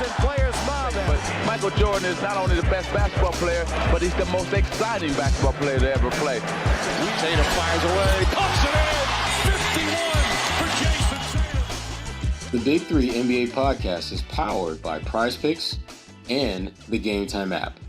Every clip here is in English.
and players smiling. But Michael Jordan is not only the best basketball player, but he's the most exciting basketball player to ever play. Tatum fires away, pumps it in, 51 for Jayson Tatum. The Big Three NBA podcast is powered by Prizepicks and the Game Time app.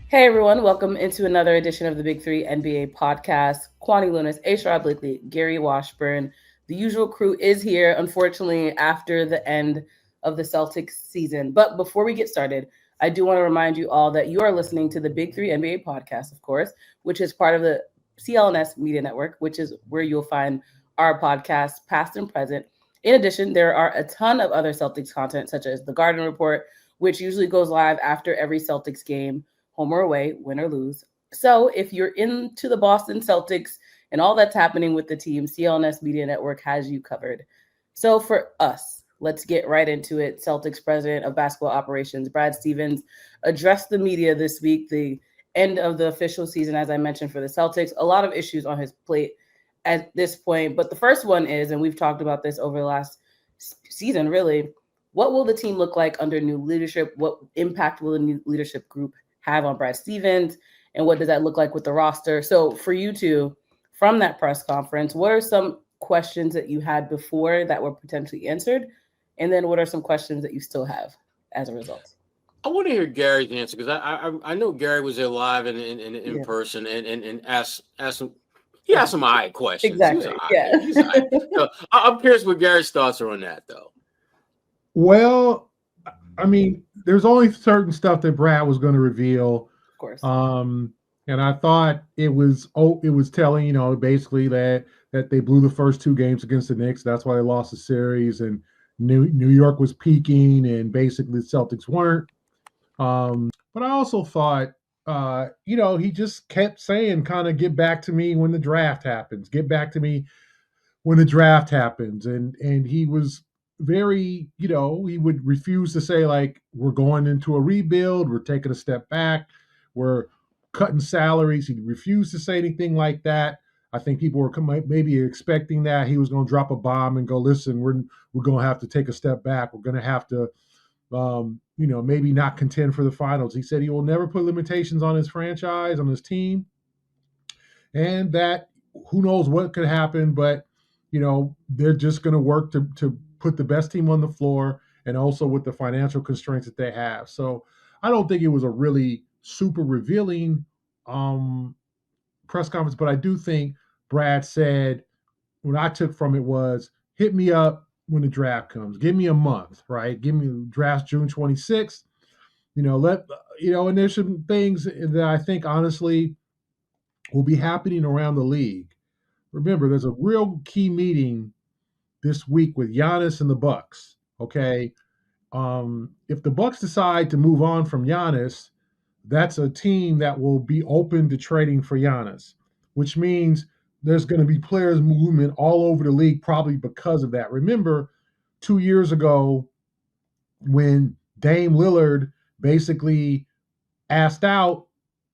Hey everyone, welcome into another edition of the Big Three NBA podcast. Kwani, Lunis, Sherrod Blakely, Gary Washburn. The usual crew is here, unfortunately, after the end of the Celtics season. But before we get started, I do want to remind you all that you are listening to the Big Three NBA podcast, of course, which is part of the CLNS Media Network, which is where you'll find our podcasts, past and present. In addition, there are a ton of other Celtics content, such as the Garden Report, which usually goes live after every Celtics game, home or away, win or lose. So if you're into the Boston Celtics and all that's happening with the team, CLNS Media Network has you covered. So for us, let's get right into it. Celtics president of basketball operations, Brad Stevens, addressed the media this week, the end of the official season, as I mentioned, for the Celtics. A lot of issues on his plate at this point. But the first one is, and we've talked about this over the last season, really, what will the team look like under new leadership? What impact will the new leadership group have on Brad Stevens? And what does that look like with the roster? So for you two, from that press conference, what are some questions that you had before that were potentially answered? And then what are some questions that you still have as a result? I want to hear Gary's answer because I know Gary was there live and in person and asked some some eye questions. Exactly. So I'm curious what Gary's thoughts are on that though. Well, I mean, there's only certain stuff that Brad was going to reveal. Of course. And I thought it was telling, basically that they blew the first two games against the Knicks. That's why they lost the series, and New York was peaking, and basically the Celtics weren't. But I also thought, he just kept saying, kind of, get back to me when the draft happens. Get back to me when the draft happens. And he was very, he would refuse to say, like, we're going into a rebuild, we're taking a step back, we're cutting salaries. He refused to say anything like that. I think people were maybe expecting that he was going to drop a bomb and go, listen, we're going to have to take a step back. We're going to have to, maybe not contend for the finals. He said he will never put limitations on his franchise, on his team, and that who knows what could happen, but, they're just going to work to put the best team on the floor and also with the financial constraints that they have. So I don't think it was a really super revealing press conference, but I do think Brad said, what I took from it was, hit me up when the draft comes. Give me a month, right? Give me the draft June 26th. And there's some things that I think honestly will be happening around the league. Remember, there's a real key meeting this week with Giannis and the Bucks. Okay. If the Bucks decide to move on from Giannis, that's a team that will be open to trading for Giannis, which means there's going to be players movement all over the league probably because of that. Remember 2 years ago when Dame Lillard basically asked out,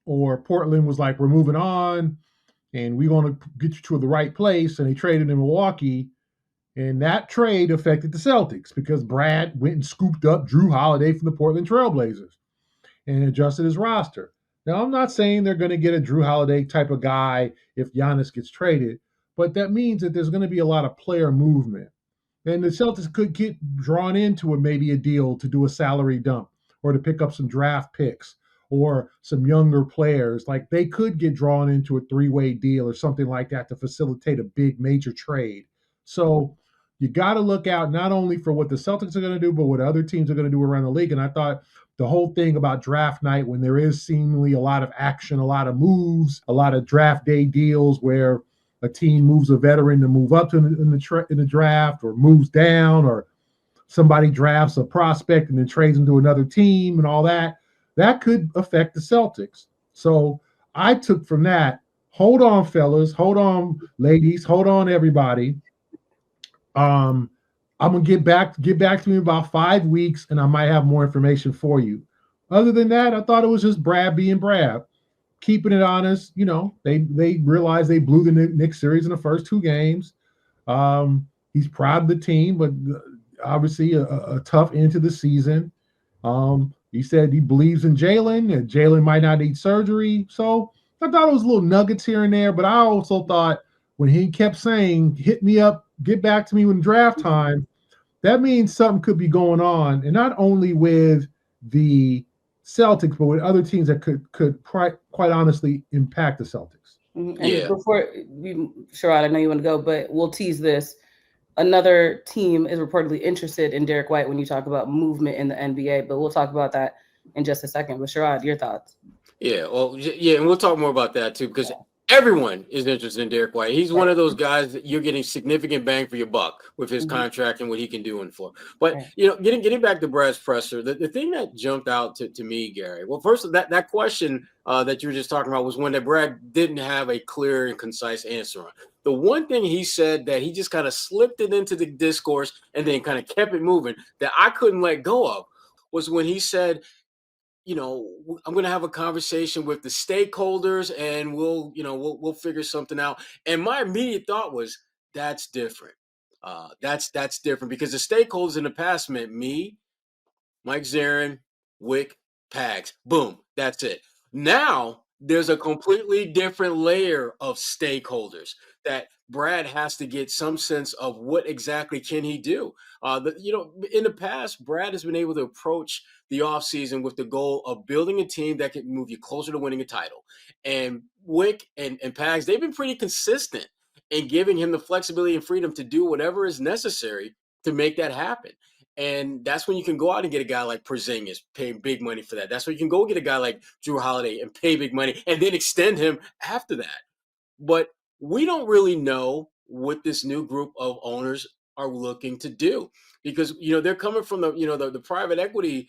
or Portland was like, we're moving on and we want to get you to the right place, and they traded in Milwaukee, and that trade affected the Celtics because Brad went and scooped up Drew Holiday from the Portland Trailblazers and adjusted his roster. Now, I'm not saying they're going to get a Drew Holiday type of guy if Giannis gets traded, but that means that there's going to be a lot of player movement. And the Celtics could get drawn into maybe a deal to do a salary dump or to pick up some draft picks or some younger players. Like, they could get drawn into a three-way deal or something like that to facilitate a big major trade. So you got to look out not only for what the Celtics are going to do, but what other teams are going to do around the league. And I thought the whole thing about draft night, when there is seemingly a lot of action, a lot of moves, a lot of draft day deals where a team moves a veteran to move up in the draft, or moves down, or somebody drafts a prospect and then trades him to another team and all that, that could affect the Celtics. So I took from that, hold on, fellas, hold on, ladies, hold on, everybody. I'm gonna get back to me about 5 weeks, and I might have more information for you. Other than that, I thought it was just Brad being Brad, keeping it honest. They realized they blew the Knicks series in the first two games. He's proud of the team, but obviously a tough end to the season. He said he believes in Jaylen, and Jaylen might not need surgery. So I thought it was little nuggets here and there, but I also thought when he kept saying, hit me up, get back to me when draft time, that means something could be going on. And not only with the Celtics, but with other teams that could quite honestly impact the Celtics. And before Sherrod, I know you want to go, but we'll tease this. Another team is reportedly interested in Derek White when you talk about movement in the NBA, but we'll talk about that in just a second. But Sherrod, your thoughts? Yeah, well, yeah, and we'll talk more about that too, because everyone is interested in Derek White. He's one of those guys that you're getting significant bang for your buck with his contract and what he can do in for. But getting back to Brad's presser, the thing that jumped out to me, Gary. Well, first that question that you were just talking about was one that Brad didn't have a clear and concise answer on. The one thing he said that he just kind of slipped it into the discourse and then kind of kept it moving that I couldn't let go of was when he said, I'm going to have a conversation with the stakeholders and we'll figure something out. And my immediate thought was, that's different. That's different because the stakeholders in the past meant me, Mike Zarin, Wick, Pags. Boom. That's it. Now there's a completely different layer of stakeholders that Brad has to get some sense of what exactly can he do. In the past, Brad has been able to approach the offseason with the goal of building a team that can move you closer to winning a title. And Wick and Pags, they've been pretty consistent in giving him the flexibility and freedom to do whatever is necessary to make that happen. And that's when you can go out and get a guy like Porzingis, pay big money for that. That's when you can go get a guy like Drew Holiday and pay big money and then extend him after that. But we don't really know what this new group of owners are looking to do because, they're coming from the private equity,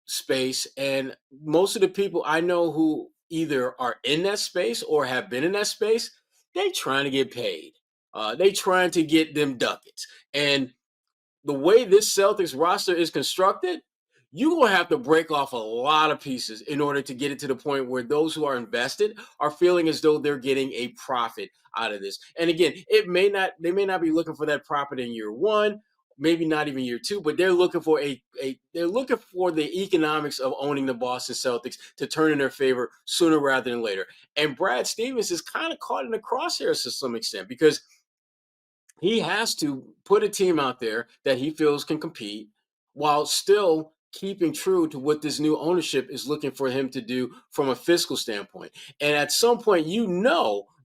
space. And most of the people I know who either are in that space or have been in that space, they trying to get paid. They trying to get them ducats. And the way this Celtics roster is constructed, you're going to have to break off a lot of pieces in order to get it to the point where those who are invested are feeling as though they're getting a profit out of this. And again, they may not be looking for that profit in year one, maybe not even year two, but they're looking for the economics of owning the Boston Celtics to turn in their favor sooner rather than later. And Brad Stevens is kind of caught in the crosshairs to some extent because he has to put a team out there that he feels can compete while still keeping true to what this new ownership is looking for him to do from a fiscal standpoint. And at some point,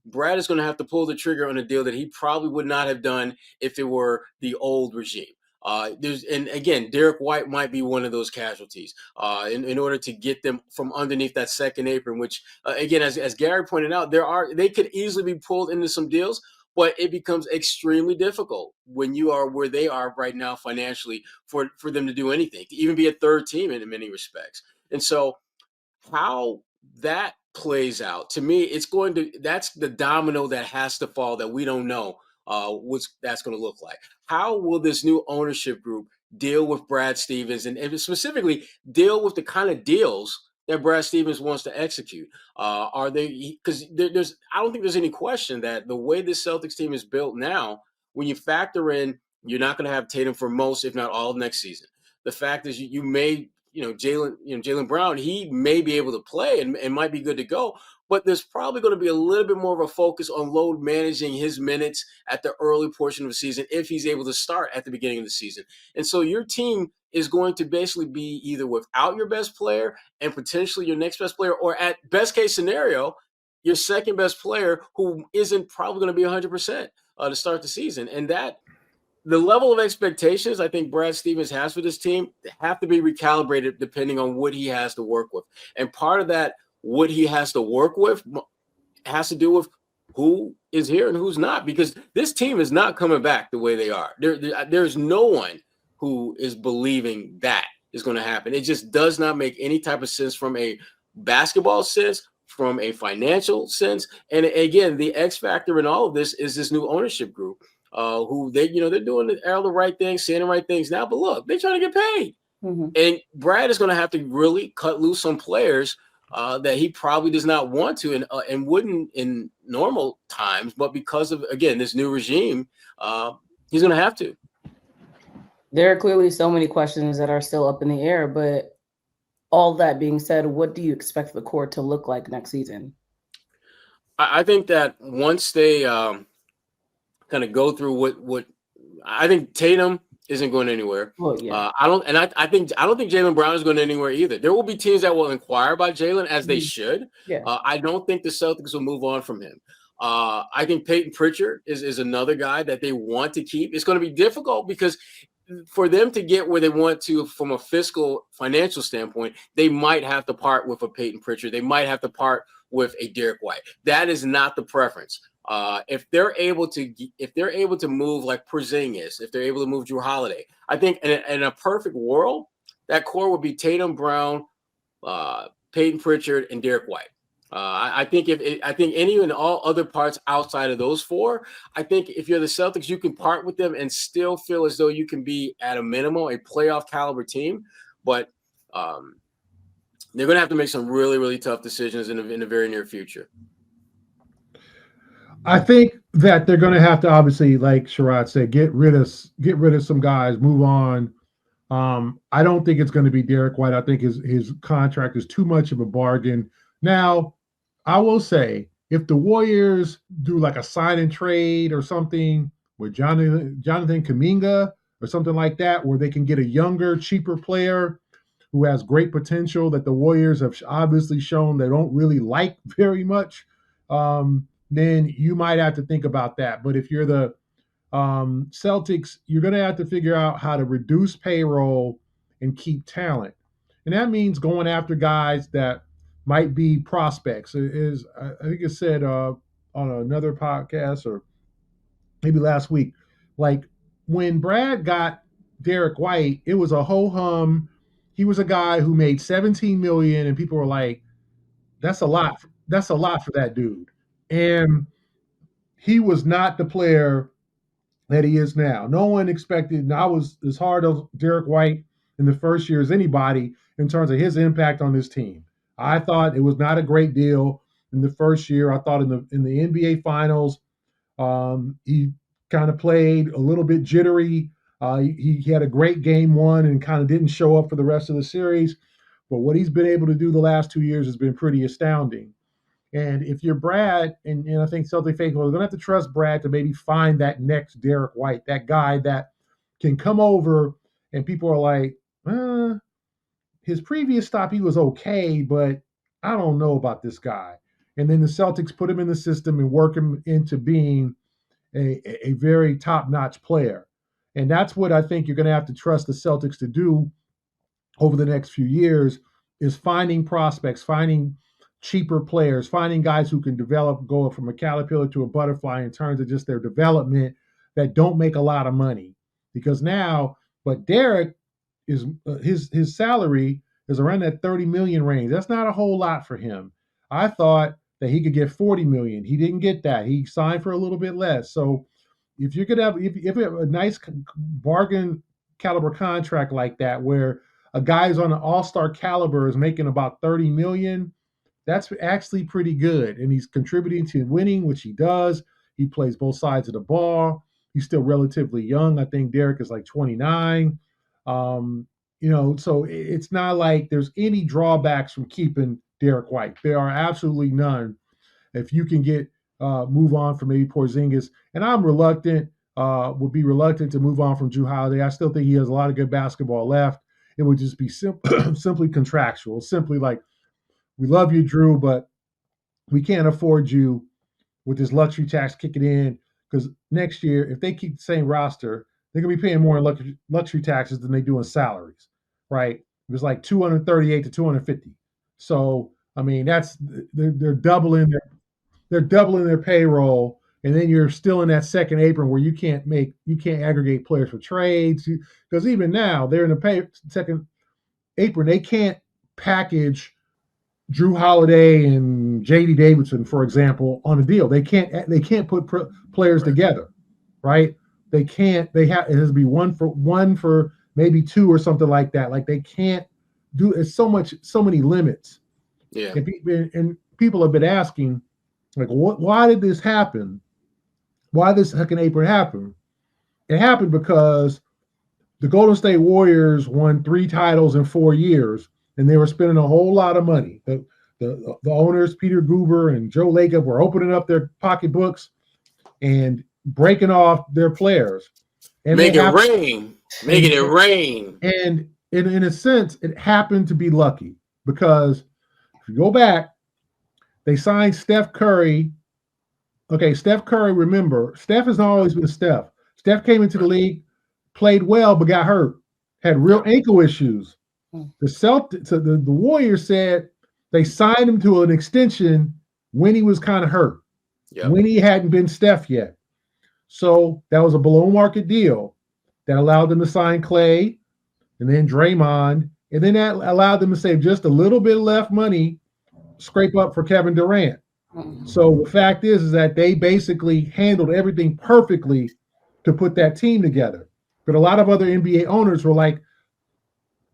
Brad is going to have to pull the trigger on a deal that he probably would not have done if it were the old regime. And again, Derek White might be one of those casualties in order to get them from underneath that second apron, which again, as Gary pointed out, they could easily be pulled into some deals. But it becomes extremely difficult when you are where they are right now financially for them to do anything, to even be a third team in many respects. And so how that plays out, to me, that's the domino that has to fall that we don't know what that's going to look like. How will this new ownership group deal with Brad Stevens and specifically deal with the kind of deals that Brad Stevens wants to execute? Are they, because I don't think there's any question that the way this Celtics team is built now, when you factor in, you're not going to have Tatum for most, if not all of next season. The fact is you may, Jaylen Brown, he may be able to play and might be good to go, but there's probably going to be a little bit more of a focus on load managing his minutes at the early portion of the season if he's able to start at the beginning of the season. And so your team is going to basically be either without your best player and potentially your next best player, or at best case scenario, your second best player who isn't probably going to be 100% to start the season. And that the level of expectations I think Brad Stevens has for this team have to be recalibrated depending on what he has to work with. And part of that, what he has to work with, has to do with who is here and who's not, because this team is not coming back the way they are. There's no one who is believing that is going to happen. It just does not make any type of sense from a basketball sense, from a financial sense. And again, the X factor in all of this is this new ownership group who they're doing all the right things, saying the right things now, but look, they're trying to get paid. Mm-hmm. And Brad is going to have to really cut loose some players that he probably does not want to and wouldn't in normal times, but because of, again, this new regime, he's going to have to. There are clearly so many questions that are still up in the air, but all that being said, what do you expect the core to look like next season? I think that once they kind of go through what I think Tatum isn't going anywhere. Well, yeah. I don't think Jaylen Brown is going anywhere either. There will be teams that will inquire about Jaylen, as they should. Yeah. I don't think the Celtics will move on from him. I think Peyton Pritchard is another guy that they want to keep. It's going to be difficult because for them to get where they want to from a fiscal financial standpoint, they might have to part with a Peyton Pritchard. They might have to part with a Derek White. That is not the preference. If they're able to move like Porzingis, if they're able to move Drew Holiday, I think in a perfect world, that core would be Tatum, Brown, Peyton Pritchard, and Derek White. I think any and all other parts outside of those four, I think if you're the Celtics, you can part with them and still feel as though you can be at a minimum a playoff caliber team. But they're going to have to make some really, really tough decisions in the very near future. I think that they're going to have to obviously, like Sherrod said, get rid of some guys, move on. I don't think it's going to be Derek White. I think his contract is too much of a bargain. Now, I will say, if the Warriors do like a sign and trade or something with Jonathan Kuminga or something like that, where they can get a younger, cheaper player who has great potential that the Warriors have obviously shown they don't really like very much, then you might have to think about that. But if you're the Celtics, you're going to have to figure out how to reduce payroll and keep talent. And that means going after guys that might be prospects. I think it said on another podcast or maybe last week, like when Brad got Derek White, it was a ho-hum. He was a guy who made $17 million, and people were like, that's a lot. That's a lot for that dude. And he was not the player that he is now. No one expected, and I was as hard as Derek White in the first year as anybody in terms of his impact on this team. I thought it was not a great deal in the first year. I thought in the NBA Finals, he kind of played a little bit jittery. He had a great game one and kind of didn't show up for the rest of the series. But what he's been able to do the last 2 years has been pretty astounding. And if you're Brad, and I think Celtic faithful are going to have to trust Brad to maybe find that next Derek White, that guy that can come over and people are like, his previous stop, he was okay, but I don't know about this guy. And then the Celtics put him in the system and work him into being a very top-notch player. And that's what I think you're going to have to trust the Celtics to do over the next few years is finding prospects, finding cheaper players, finding guys who can develop, go from a caterpillar to a butterfly in terms of just their development that don't make a lot of money. Because now, but Derek is his salary is around that 30 million range. That's not a whole lot for him. I thought that he could get 40 million. He didn't get that. He signed for a little bit less. So if you could have, if you have a nice bargain caliber contract like that, where a guy's on an all-star caliber is making about 30 million, that's actually pretty good. And he's contributing to winning, which he does. He plays both sides of the ball. He's still relatively young. I think Derek is like 29. So it's not like there's any drawbacks from keeping Derek White. There are absolutely none. If you can get move on from maybe Porzingis, and I'm would be reluctant to move on from Drew Holiday. I still think he has a lot of good basketball left. It would just be simply contractual, simply like, we love you, Drew, but we can't afford you with this luxury tax kicking in, because next year, if they keep the same roster, they're going to be paying more in luxury taxes than they do in salaries, right? It was like 238 to 250. So, I mean, they're doubling their payroll, and then you're still in that second apron where you can't aggregate players for trades, because even now they're in the second apron. They can't package Drew Holiday and J.D. Davidson, for example, on a deal. They can't put players together, right? They can't. It has to be one for maybe two or something like that. Like they can't do. It's so many limits. Yeah. And people have been asking, like, why did this happen? Why this second apron happen? It happened because the Golden State Warriors won 3 titles in 4 years, and they were spending a whole lot of money. The owners, Peter Guber and Joe Lacob, were opening up their pocketbooks and breaking off their players. And making it rain. And in a sense, it happened to be lucky because if you go back, they signed Steph Curry. Okay, Steph Curry, remember, Steph has not always been Steph. Steph came into the league, played well, but got hurt, had real ankle issues. The Warriors said they signed him to an extension when he was kind of hurt, when he hadn't been Steph yet. So that was a below market deal that allowed them to sign Clay and then Draymond, and then that allowed them to save just a little bit left money, scrape up for Kevin Durant. So the fact is that they basically handled everything perfectly to put that team together. But a lot of other NBA owners were like,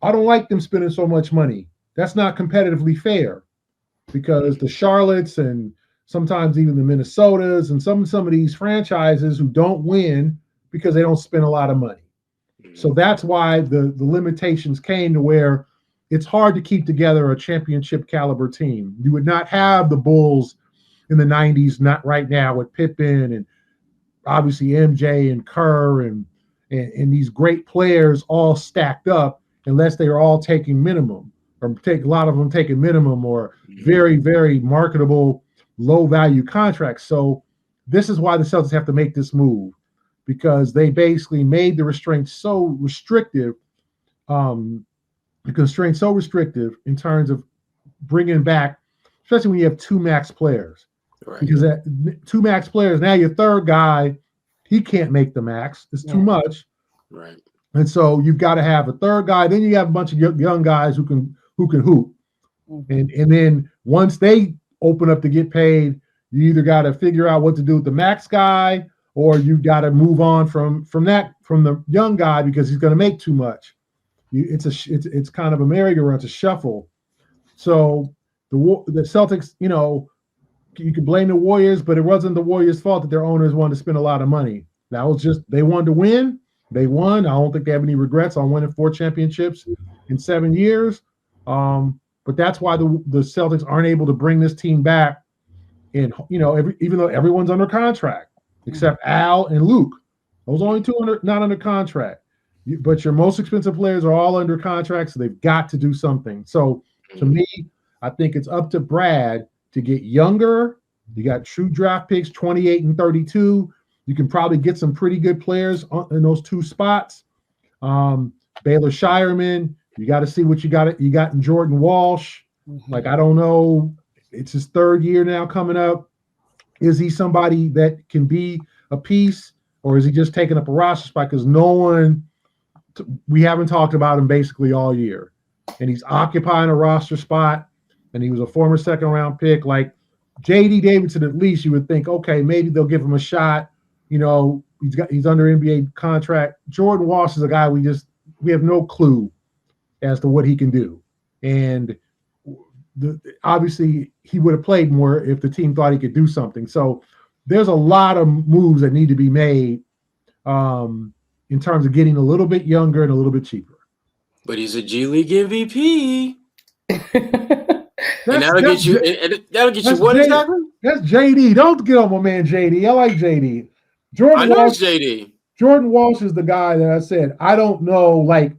I don't like them spending so much money. That's not competitively fair, because the Charlottes and sometimes even the Minnesotas and some of these franchises who don't win because they don't spend a lot of money. So that's why the limitations came to where it's hard to keep together a championship caliber team. You would not have the Bulls in the 90s, not right now, with Pippen and obviously MJ and Kerr and these great players all stacked up, unless they are all taking minimum, or take a lot of them taking minimum or very, very marketable, low value contracts. So this is why the Celtics have to make this move, because they basically made the restraints so restrictive, the constraints so restrictive in terms of bringing back, especially when you have 2 max players. Right. Because that 2 max players, now your third guy, he can't make the max. It's too much. Right. And so you've got to have a third guy. Then you have a bunch of young guys who can hoop. And then once they open up to get paid, you either got to figure out what to do with the max guy, or you've got to move on from the young guy because he's going to make too much. It's kind of a merry-go-round, it's a shuffle. So the Celtics, you could blame the Warriors, but it wasn't the Warriors' fault that their owners wanted to spend a lot of money. That was just, they wanted to win. They won. I don't think they have any regrets on winning 4 championships in 7 years. But that's why the Celtics aren't able to bring this team back. And, even though everyone's under contract, except Al and Luke. Those only 2 not under contract. But your most expensive players are all under contract, so they've got to do something. So to me, I think it's up to Brad to get younger. You got true draft picks, 28 and 32. You can probably get some pretty good players in those 2 spots. Baylor Shireman, you got to see what you got in Jordan Walsh. Like, I don't know. It's his 3rd year now coming up. Is he somebody that can be a piece, or is he just taking up a roster spot? Because we haven't talked about him basically all year. And he's occupying a roster spot, and he was a former 2nd-round pick. Like, J.D. Davidson, at least you would think, okay, maybe they'll give him a shot. He's under NBA contract. Jordan Walsh is a guy we have no clue as to what he can do. And obviously he would have played more if the team thought he could do something. So there's a lot of moves that need to be made in terms of getting a little bit younger and a little bit cheaper. But he's a G League MVP. And that'll get you what exactly? That's JD. Don't get on my man JD. I like JD. Jordan Walsh is the guy that I said, I don't know, like,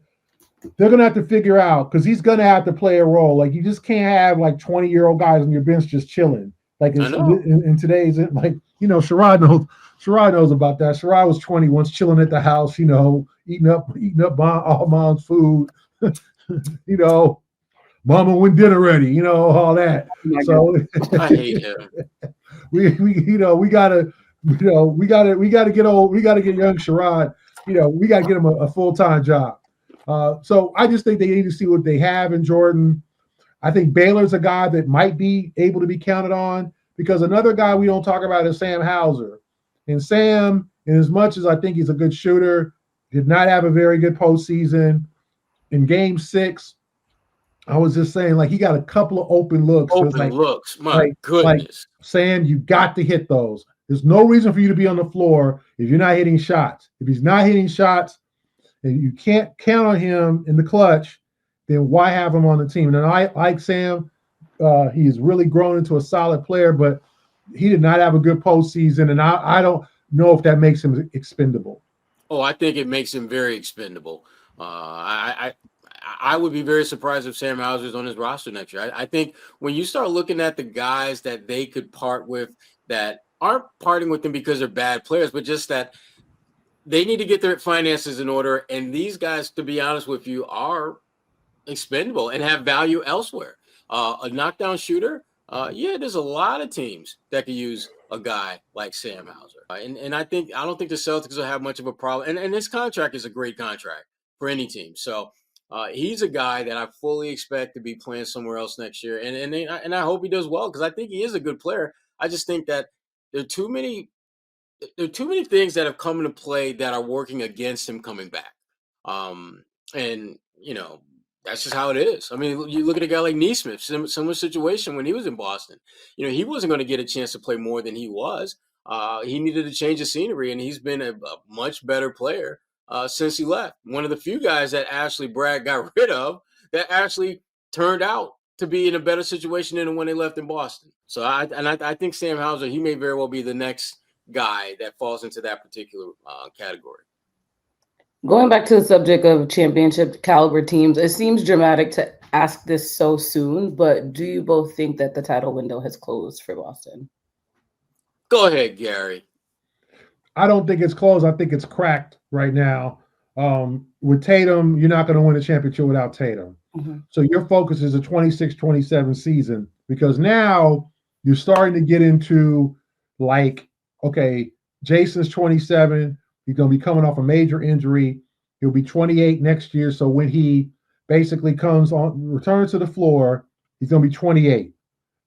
they're going to have to figure out, because he's going to have to play a role. Like, you just can't have, like, 20-year-old guys on your bench just chilling. Like, in today's, like, Sherrod knows about that. Sherrod was 20 once, chilling at the house, eating up all mom's food, mama, when dinner ready, all that. So I hate him. we gotta get young Sherrod. We gotta get him a full-time job. So I just think they need to see what they have in Jordan. I think Baylor's a guy that might be able to be counted on, because another guy we don't talk about is Sam Hauser. And Sam, in as much as I think he's a good shooter, did not have a very good postseason. In Game 6, I was just saying, like, he got a couple of open looks. My goodness. Like, Sam, you got to hit those. There's no reason for you to be on the floor if you're not hitting shots. If he's not hitting shots, and you can't count on him in the clutch, then why have him on the team? And I like Sam. He's really grown into a solid player, but he did not have a good postseason, and I don't know if that makes him expendable. Oh, I think it makes him very expendable. I would be very surprised if Sam Hauser's on his roster next year. I think when you start looking at the guys that they could part with that aren't parting with them because they're bad players, but just that they need to get their finances in order. And these guys, to be honest with you, are expendable and have value elsewhere. A knockdown shooter, there's a lot of teams that could use a guy like Sam Hauser. And I don't think the Celtics will have much of a problem. And this contract is a great contract for any team. So he's a guy that I fully expect to be playing somewhere else next year. And I hope he does well because I think he is a good player. I just think that there are too many things that have come into play that are working against him coming back. And, that's just how it is. I mean, you look at a guy like Nesmith, similar situation when he was in Boston. He wasn't going to get a chance to play more than he was. He needed to change the scenery, and he's been a much better player since he left. One of the few guys that Ashley Bragg got rid of that actually turned out to be in a better situation than when they left in Boston. So I think Sam Hauser, he may very well be the next guy that falls into that particular category. Going back to the subject of championship caliber teams, it seems dramatic to ask this so soon, but do you both think that the title window has closed for Boston? Go ahead, Gary. I don't think it's closed. I think it's cracked right now. With Tatum, you're not going to win a championship without Tatum. Mm-hmm. So your focus is a 26-27 season because now you're starting to get into Jayson's 27. He's going to be coming off a major injury. He'll be 28 next year. So when he basically returns to the floor, he's going to be 28.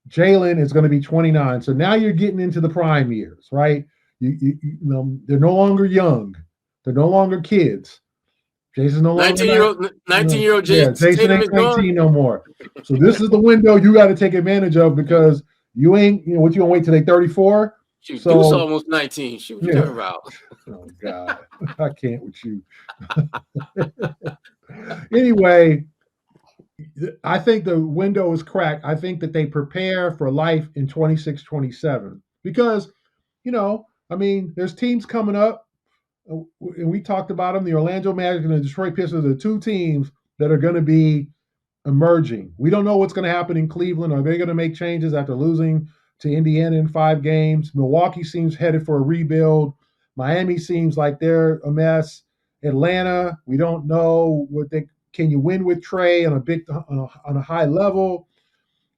Jaylen is going to be 29. So now you're getting into the prime years, right? They're no longer young. They're no longer kids. Jason's no longer 19-year-old Jayson ain't 19 no more. So this is the window you got to take advantage of because you ain't, what you going to wait till they 34? Shoot, so, Deuce almost 19. Shoot, what you talking about? Oh, God. I can't with you. Anyway, I think the window is cracked. I think that they prepare for life in 26-27 because, there's teams coming up, and we talked about them, the Orlando Magic and the Detroit Pistons are the two teams that are going to be emerging. We don't know what's going to happen in Cleveland. Are they going to make changes after losing to Indiana in 5 games? Milwaukee seems headed for a rebuild. Miami seems like they're a mess. Atlanta, we don't know can you win with Trey on a high level.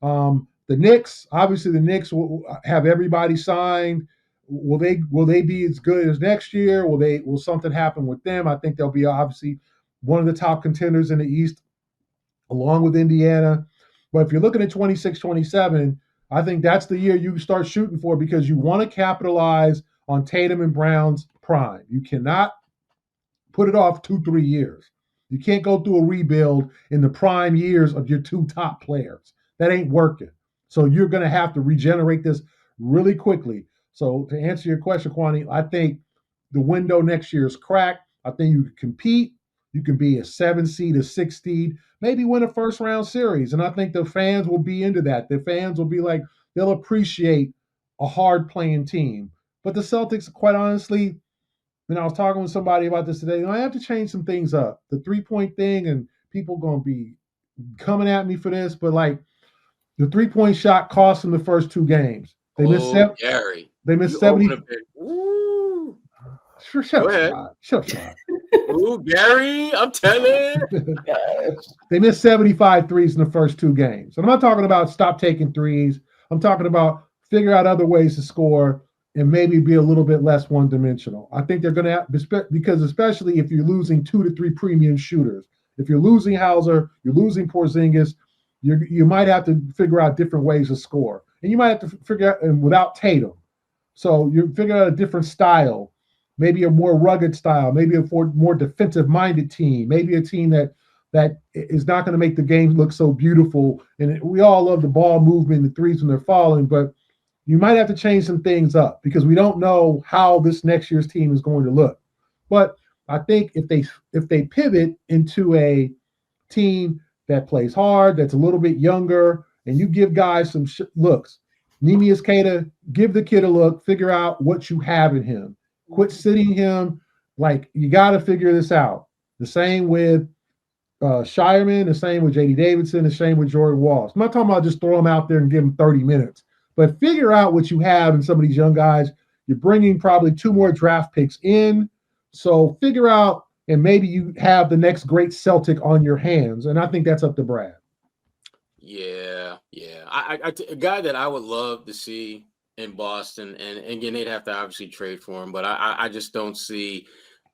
The Knicks, obviously the Knicks will have everybody signed. Will they be as good as next year? Will something happen with them? I think they'll be obviously one of the top contenders in the East, along with Indiana. But if you're looking at 26-27, I think that's the year you start shooting for because you want to capitalize on Tatum and Brown's prime. You cannot put it off 2-3 years. You can't go through a rebuild in the prime years of your 2 top players. That ain't working. So you're going to have to regenerate this really quickly. So to answer your question, Kwani, I think the window next year is cracked. I think you can compete. You can be a 7 seed, a 6 seed, maybe win a first round series. And I think the fans will be into that. The fans will be like, they'll appreciate a hard playing team. But the Celtics, quite honestly, I was talking with somebody about this today. I have to change some things up. The 3-point thing, and people going to be coming at me for this, but the 3-point shot cost them the first 2 games. They missed Gary. They missed 70. Ooh. Shut up. Ooh, Gary, I'm telling. They missed 75 threes in the first 2 games. And I'm not talking about stop taking threes. I'm talking about figure out other ways to score and maybe be a little bit less one-dimensional. I think they're going to because especially if you're losing 2 to 3 premium shooters. If you're losing Hauser, you're losing Porzingis, you might have to figure out different ways to score. And you might have to figure out, and without Tatum. So you figure out a different style, maybe a more rugged style, maybe a more defensive-minded team, maybe a team that is not going to make the game look so beautiful. And we all love the ball movement, the threes when they're falling, but you might have to change some things up because we don't know how this next year's team is going to look. But I think if they pivot into a team that plays hard, that's a little bit younger, and you give guys some looks. Neemias Queta, give the kid a look, figure out what you have in him. Quit sitting him. Like, you got to figure this out. The same with Shireman, the same with J.D. Davidson, the same with Jordan Walls. I'm not talking about just throw them out there and give them 30 minutes, but figure out what you have in some of these young guys. You're bringing probably 2 more draft picks in. So figure out, and maybe you have the next great Celtic on your hands. And I think that's up to Brad. Yeah. A guy that I would love to see in Boston, and again, they'd have to obviously trade for him, but I just don't see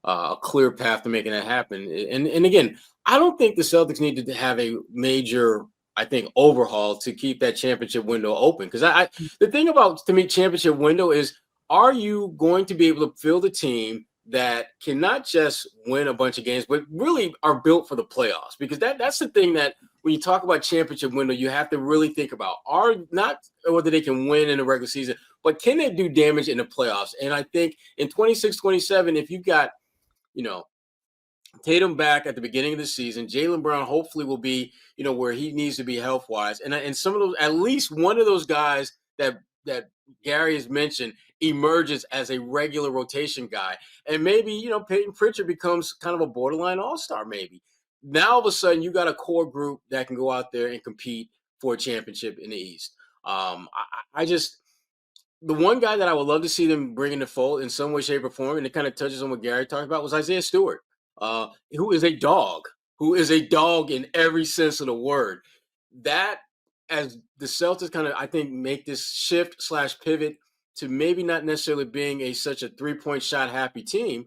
a clear path to making that happen. And again, I don't think the Celtics need to have a major, I think, overhaul to keep that championship window open. Because the thing about, to me, championship window is, are you going to be able to field a team that can not just win a bunch of games, but really are built for the playoffs? Because that's the thing that when you talk about championship window, you have to really think about, are not whether they can win in the regular season, but can they do damage in the playoffs? And I think in 26-27, if you've got, Tatum back at the beginning of the season, Jaylen Brown hopefully will be, where he needs to be health-wise. And some of those, at least one of those guys that Gary has mentioned emerges as a regular rotation guy. And maybe, Peyton Pritchard becomes kind of a borderline all-star maybe. Now, all of a sudden, you got a core group that can go out there and compete for a championship in the East. The one guy that I would love to see them bring in the fold in some way, shape, or form, and it kind of touches on what Gary talked about, was Isaiah Stewart, who is a dog in every sense of the word. That, as the Celtics kind of, I think, make this shift/pivot to maybe not necessarily being such a 3-point shot happy team,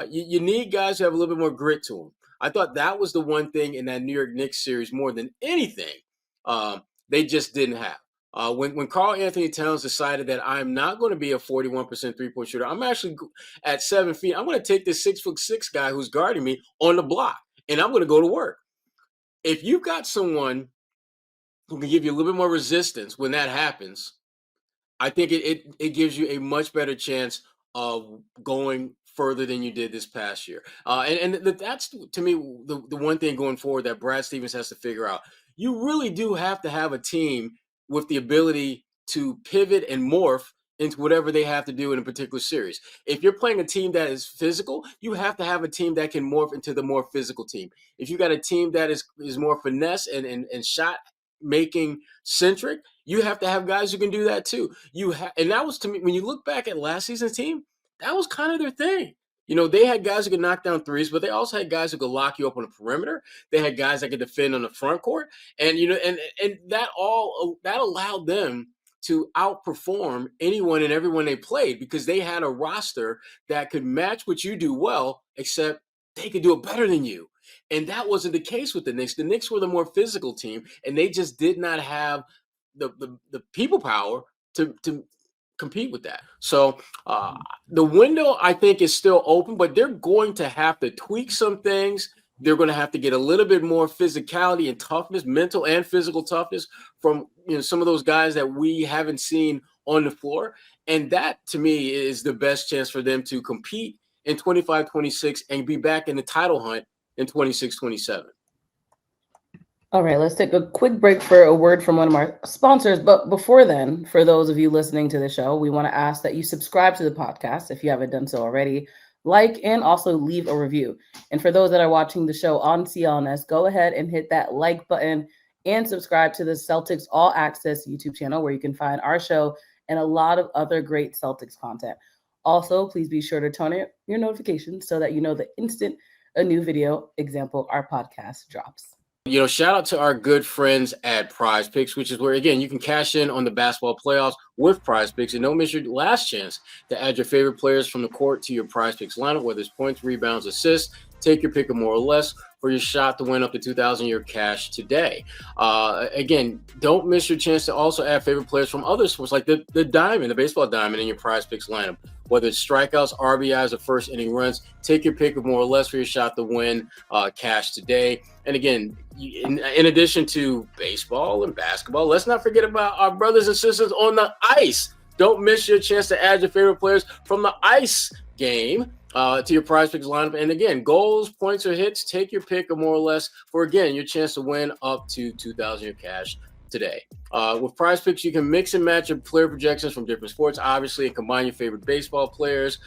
you need guys who have a little bit more grit to them. I thought that was the one thing in that New York Knicks series more than anything they just didn't have. When Karl Anthony Towns decided that I'm not going to be a 41% 3-point shooter, I'm actually at 7 feet. I'm going to take this 6'6" guy who's guarding me on the block, and I'm going to go to work. If you've got someone who can give you a little bit more resistance when that happens, I think it gives you a much better chance of going further than you did this past year. And that's, to me, the one thing going forward that Brad Stevens has to figure out. You really do have to have a team with the ability to pivot and morph into whatever they have to do in a particular series. If you're playing a team that is physical, you have to have a team that can morph into the more physical team. If you got a team that is more finesse and shot making centric, you have to have guys who can do that too. And that was, to me, when you look back at last season's team, that was kind of their thing. They had guys who could knock down threes, but they also had guys who could lock you up on the perimeter. They had guys that could defend on the front court. And, and that allowed them to outperform anyone and everyone they played, because they had a roster that could match what you do well, except they could do it better than you. And that wasn't the case with the Knicks. The Knicks were the more physical team, and they just did not have the people power to compete with that. So the window, I think, is still open, but they're going to have to tweak some things. They're going to have to get a little bit more physicality and toughness, mental and physical toughness from some of those guys that we haven't seen on the floor. And that, to me, is the best chance for them to compete in 25-26 and be back in the title hunt in 26-27. All right, let's take a quick break for a word from one of our sponsors. But before then, for those of you listening to the show, we want to ask that you subscribe to the podcast if you haven't done so already, like, and also leave a review. And for those that are watching the show on CLNS, go ahead and hit that like button and subscribe to the Celtics All Access YouTube channel, where you can find our show and a lot of other great Celtics content. Also, please be sure to turn on your notifications so that you know the instant a new video, example, our podcast drops. Shout out to our good friends at Prizepicks, which is where, again, you can cash in on the basketball playoffs with Prizepicks, and don't miss your last chance to add your favorite players from the court to your Prizepicks lineup, whether it's points, rebounds, assists. Take your pick of more or less for your shot to win up to $2,000 in your cash today. Again, don't miss your chance to also add favorite players from other sports, like the diamond, the baseball diamond, in your Prizepicks lineup. Whether it's strikeouts, RBIs, or first inning runs, take your pick of more or less for your shot to win cash today. And again, in addition to baseball and basketball, let's not forget about our brothers and sisters on the ice. Don't miss your chance to add your favorite players from the ice game to your Prizepicks lineup. And again, goals, points, or hits, take your pick or more or less for, again, your chance to win up to $2,000 in cash today. With Prizepicks, you can mix and match your player projections from different sports, obviously, and combine your favorite baseball players,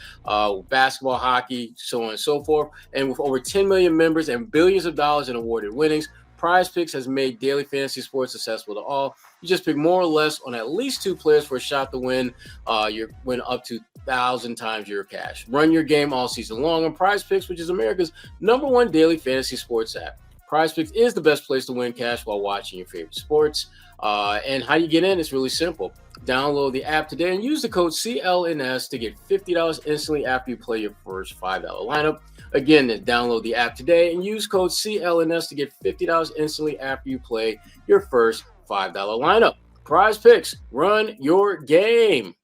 basketball, hockey, so on and so forth. And with over 10 million members and billions of dollars in awarded winnings, Prizepicks has made daily fantasy sports accessible to all. You just pick more or less on at least 2 players for a shot to win. You win up to 1,000 times your cash. Run your game all season long on Prizepicks, which is America's #1 daily fantasy sports app. Prizepicks is the best place to win cash while watching your favorite sports. And how you get in? It's really simple. Download the app today and use the code CLNS to get $50 instantly after you play your first $5 lineup. Again, download the app today and use code CLNS to get $50 instantly after you play your first $5 lineup. Prizepicks, run your game.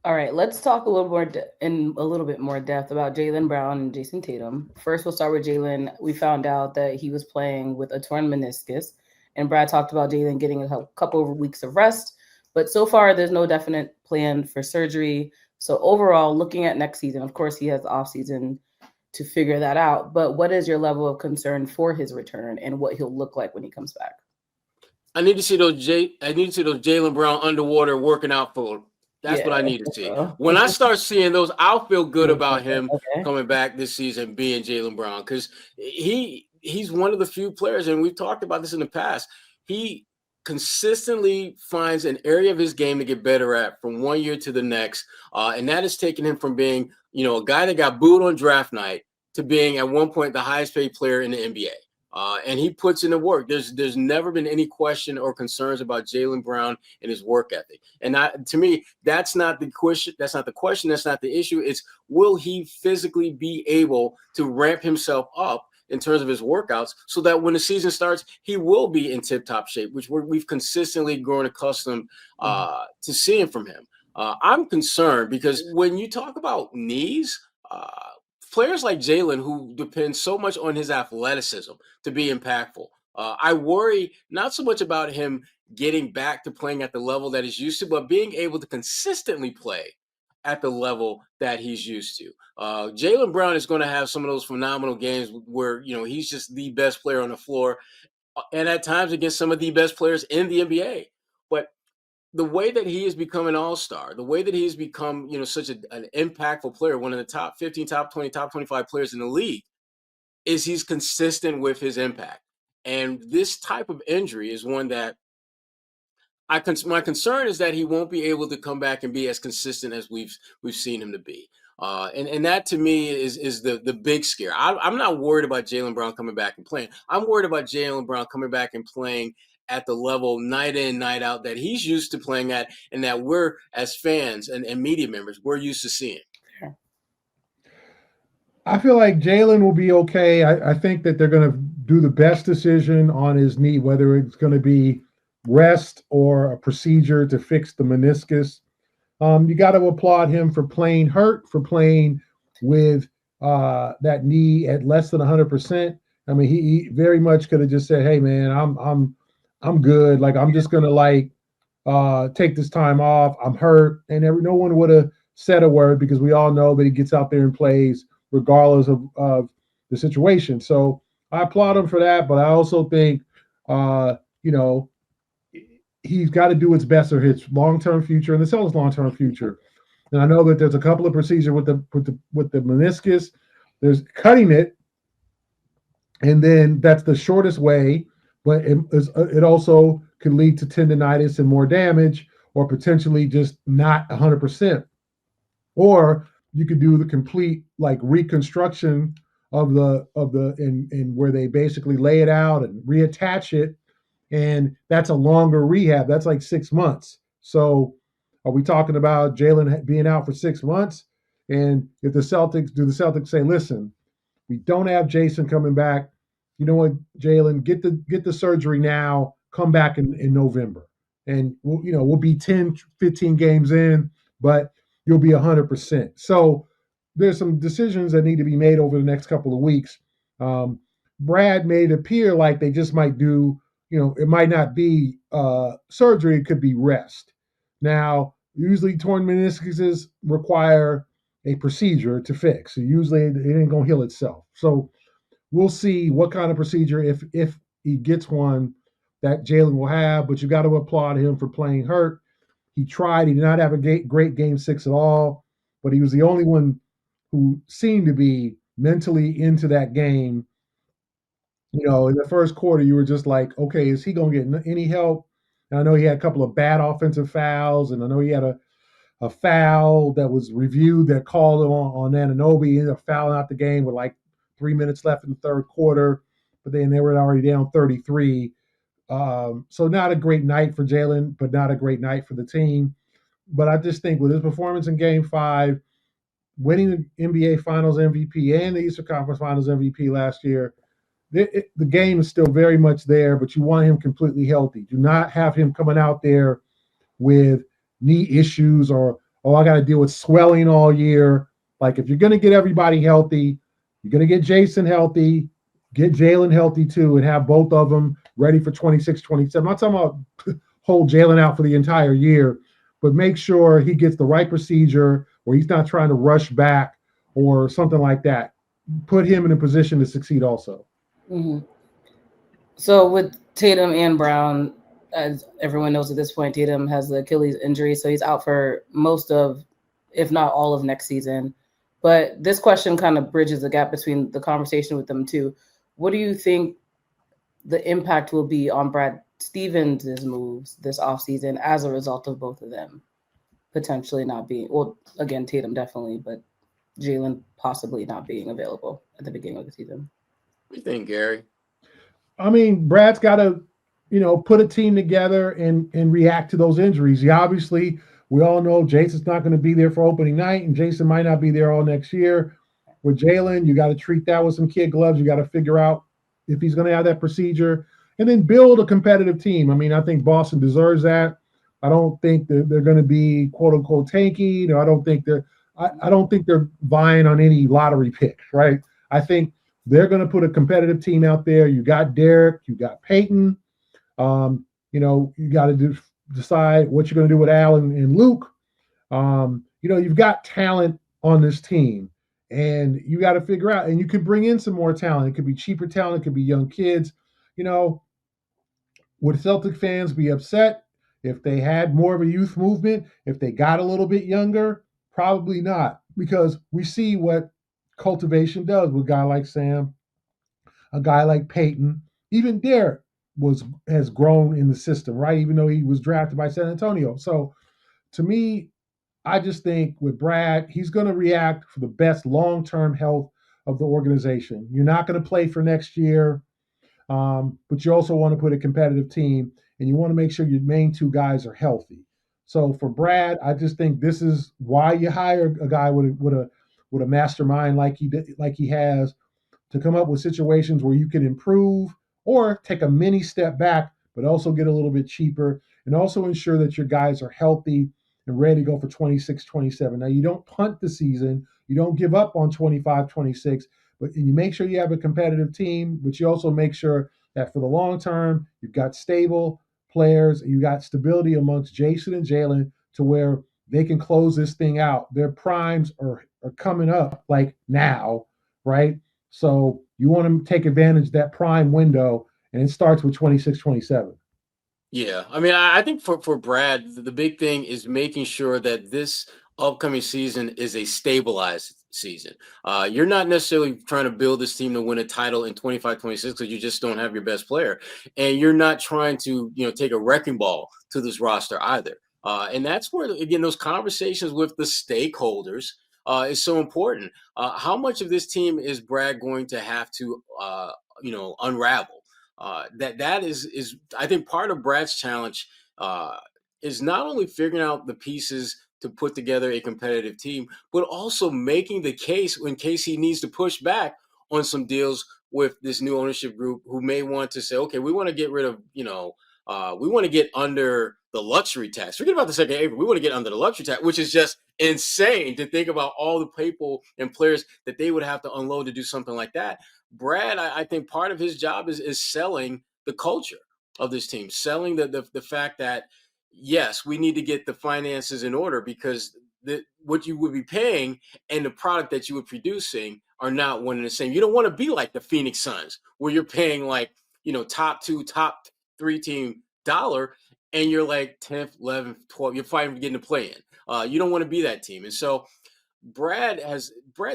All right, let's talk a little more in a little bit more depth about Jaylen Brown and Jayson Tatum. First, we'll start with Jaylen. We found out that he was playing with a torn meniscus, and Brad talked about Jaylen getting a couple of weeks of rest. But so far, there's no definite plan for surgery. So overall, looking at next season, of course, he has the offseason to figure that out. But what is your level of concern for his return and what he'll look like when he comes back? I need to see those Jaylen Brown underwater working out for. That's what I need to see. When I start seeing those, I'll feel good about him coming back this season, being Jaylen Brown, because he's one of the few players, and we've talked about this in the past. He consistently finds an area of his game to get better at from one year to the next, and that has taken him from being, a guy that got booed on draft night to being at one point the highest paid player in the NBA. And he puts in the work. There's never been any question or concerns about Jaylen Brown and his work ethic. And to me, that's not the question. That's not the question. That's not the issue. It's, will he physically be able to ramp himself up in terms of his workouts so that when the season starts, he will be in tip-top shape, which we've consistently grown accustomed to seeing from him. I'm concerned because when you talk about knees, players like Jaylen, who depend so much on his athleticism to be impactful, I worry not so much about him getting back to playing at the level that he's used to, but being able to consistently play at the level that he's used to. Jaylen Brown is going to have some of those phenomenal games where, he's just the best player on the floor, and at times against some of the best players in the NBA. But the way that he has become an all-star, the way that he's become, such an impactful player, one of the top 15, top 20, top 25 players in the league, is he's consistent with his impact. And this type of injury is one that my concern is that he won't be able to come back and be as consistent as we've seen him to be. And that to me is the big scare. I'm not worried about Jaylen Brown coming back and playing. I'm worried about Jaylen Brown coming back and playing at the level night in, night out that he's used to playing at, and that we're, as fans and media members, we're used to seeing. I feel like Jaylen will be okay. I think that they're going to do the best decision on his knee, whether it's going to be rest or a procedure to fix the meniscus. You got to applaud him for playing hurt, for playing with that knee at less than 100%. I mean, he very much could have just said, "Hey, man, I'm good. Like, I'm just gonna take this time off. I'm hurt," and no one would have said a word because we all know that he gets out there and plays regardless of the situation. So I applaud him for that, but I also think he's got to do what's best for his long-term future and the Celtics' long-term future. And I know that there's a couple of procedures with the meniscus. There's cutting it, and then that's the shortest way, but it also could lead to tendonitis and more damage, or potentially just not 100%. Or you could do the complete reconstruction of the where they basically lay it out and reattach it. And that's a longer rehab. That's like 6 months. So are we talking about Jaylen being out for 6 months? And if the Celtics say, listen, we don't have Jayson coming back. You know what, Jaylen, get the surgery now, come back in November. And we'll be 10, 15 games in, but you'll be 100%. So there's some decisions that need to be made over the next couple of weeks. Brad made it appear like they just might do, it might not be surgery, it could be rest. Now, usually torn meniscuses require a procedure to fix. So usually it ain't gonna heal itself. So we'll see what kind of procedure, if he gets one, that Jaylen will have. But you got to applaud him for playing hurt. He tried. He did not have a great game 6 at all, but he was the only one who seemed to be mentally into that game. In the first quarter, you were just like, okay, is he going to get any help? And I know he had a couple of bad offensive fouls, and I know he had a foul that was reviewed that called him on Anunoby. He ended up fouling out the game with like 3 minutes left in the third quarter, but then they were already down 33. So not a great night for Jaylen, but not a great night for the team. But I just think with his performance in Game 5, winning the NBA Finals MVP and the Eastern Conference Finals MVP last year, the game is still very much there, but you want him completely healthy. Do not have him coming out there with knee issues or, I got to deal with swelling all year. Like, if you're going to get everybody healthy, you're going to get Jayson healthy, get Jaylen healthy too, and have both of them ready for 26, 27. I'm not talking about hold Jaylen out for the entire year, but make sure he gets the right procedure where he's not trying to rush back or something like that. Put him in a position to succeed also. Mm-hmm. So with Tatum and Brown, as everyone knows at this point, Tatum has the Achilles injury, so he's out for most of, if not all of next season. But this question kind of bridges the gap between the conversation with them too. What do you think the impact will be on Brad Stevens' moves this offseason as a result of both of them potentially not being, well, again, Tatum definitely, but Jaylen possibly not being available at the beginning of the season? What do you think, Gary? I mean, Brad's got to, put a team together and react to those injuries. We all know Jayson's not going to be there for opening night, and Jayson might not be there all next year. With Jaylen, you got to treat that with some kid gloves. You got to figure out if he's going to have that procedure, and then build a competitive team. I mean, I think Boston deserves that. I don't think that they're going to be quote unquote tanky. I don't think they're vying on any lottery pick, right? I think they're going to put a competitive team out there. You got Derek, you got Peyton. You got to decide what you're going to do with Allen and Luke. You've got talent on this team, and you got to figure out, and you could bring in some more talent. It could be cheaper talent, it could be young kids. Would Celtic fans be upset if they had more of a youth movement, if they got a little bit younger? Probably not, because we see what cultivation does with a guy like Sam, a guy like Peyton, even Derek has grown in the system, right? Even though he was drafted by San Antonio. So to me, I just think with Brad, he's going to react for the best long-term health of the organization. You're not going to play for next year, but you also want to put a competitive team, and you want to make sure your main two guys are healthy. So for Brad, I just think this is why you hire a guy with a mastermind like he has, to come up with situations where you can improve or take a mini step back, but also get a little bit cheaper, and also ensure that your guys are healthy and ready to go for 26, 27. Now, you don't punt the season. You don't give up on 25, 26, but you make sure you have a competitive team, but you also make sure that for the long term, you've got stable players, you got stability amongst Jayson and Jaylen to where they can close this thing out. Their primes are coming up like now, right? So you want to take advantage of that prime window, and it starts with 26, 27. Yeah, I mean, I think for Brad, the big thing is making sure that this upcoming season is a stabilized season. You're not necessarily trying to build this team to win a title in 25, 26 because you just don't have your best player. And you're not trying to, take a wrecking ball to this roster either. And that's where, again, those conversations with the stakeholders is so important. How much of this team is Brad going to have to, unravel? That is I think part of Brad's challenge is not only figuring out the pieces to put together a competitive team, but also making the case in case he needs to push back on some deals with this new ownership group who may want to say, okay, we want to get rid of, we want to get under the luxury tax. Forget about the second April. We want to get under the luxury tax, which is just insane to think about all the people and players that they would have to unload to do something like that. Brad, I think part of his job is selling the culture of this team, selling the fact that, yes, we need to get the finances in order because what you would be paying and the product that you were producing are not one and the same. You don't want to be like the Phoenix Suns, where you're paying like, top 2, top 3 team dollar, and you're like 10th, 11th, 12th. You're fighting for getting to play in. You don't want to be that team. And so Brad,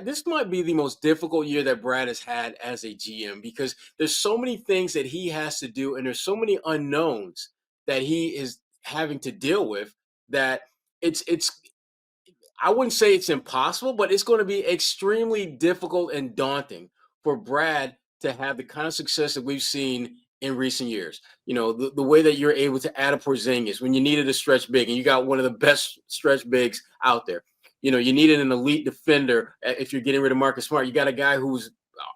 this might be the most difficult year that Brad has had as a GM, because there's so many things that he has to do, and there's so many unknowns that he is having to deal with, that it's I wouldn't say it's impossible, but it's going to be extremely difficult and daunting for Brad to have the kind of success that we've seen in recent years. The way that you're able to add a Porzingis when you needed a stretch big, and you got one of the best stretch bigs out there. You needed an elite defender. If you're getting rid of Marcus Smart, you got a guy who's